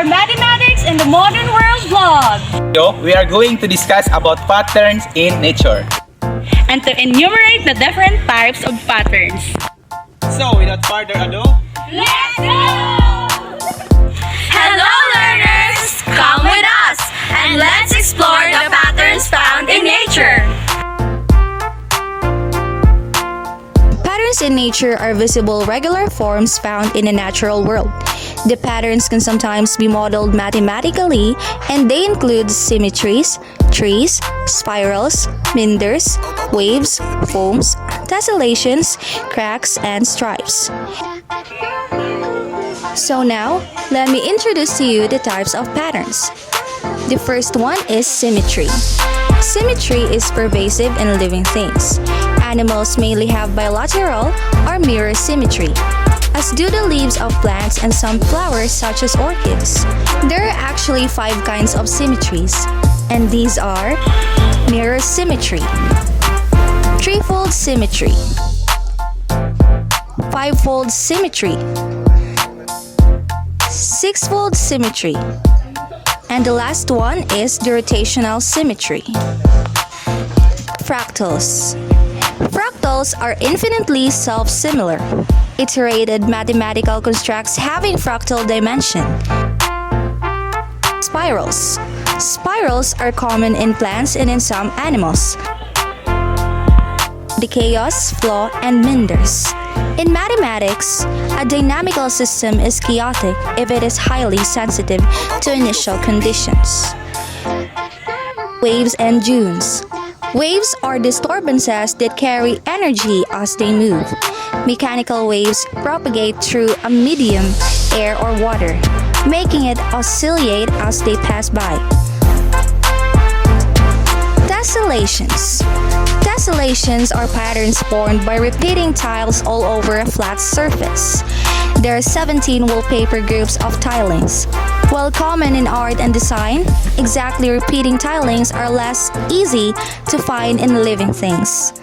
Mathematics in the Modern World vlog. We are going to discuss about patterns in nature. And to enumerate the different types of patterns. So, without further ado, Let's go! Hello learners! Come with us and let's explore the patterns found in nature. Patterns in nature are visible regular forms found in the natural world. The patterns can sometimes be modeled mathematically, and they include symmetries, trees, spirals, meanders, waves, foams, tessellations, cracks, and stripes. So now, let me introduce to you the types of patterns. The first one is symmetry. Symmetry is pervasive in living things. Animals mainly have bilateral or mirror symmetry, as do the leaves of plants and some flowers such as orchids. There are actually 5 kinds of symmetries, and these are mirror symmetry, threefold symmetry, fivefold symmetry, sixfold symmetry, and the last one is the rotational symmetry. Fractals. Fractals are infinitely self-similar, iterated mathematical constructs having fractal dimension. Spirals. Spirals are common in plants and in some animals. The chaos, flaw, and meanders. In mathematics, a dynamical system is chaotic if it is highly sensitive to initial conditions. Waves and dunes. Waves are disturbances that carry energy as they move. Mechanical waves propagate through a medium, air or water, making it oscillate as they pass by. Tessellations. Tessellations are patterns formed by repeating tiles all over a flat surface. There are 17 wallpaper groups of tilings. While common in art and design, exactly repeating tilings are less easy to find in living things.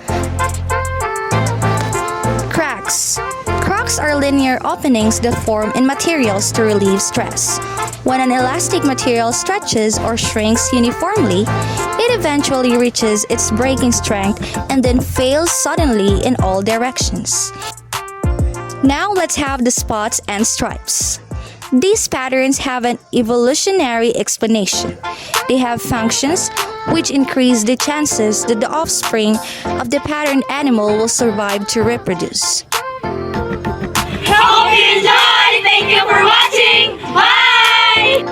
Cracks. Cracks are linear openings that form in materials to relieve stress. When an elastic material stretches or shrinks uniformly, it eventually reaches its breaking strength and then fails suddenly in all directions. Now let's have the spots and stripes. These patterns have an evolutionary explanation. They have functions which increase the chances that the offspring of the patterned animal will survive to reproduce. Hope you enjoyed! Thank you for watching! Bye!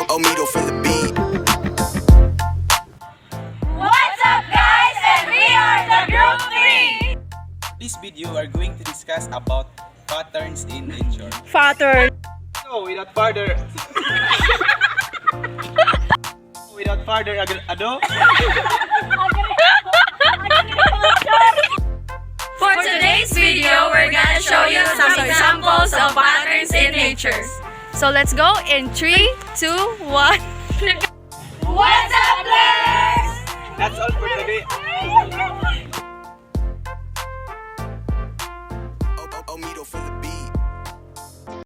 Omido for the beat. What's up guys? And we are the Group 3! this video we are going to discuss about patterns in nature. Pattern. So, without further ado, For today's video, we're gonna show you some examples of patterns in nature. So let's go in 3, 2, 1.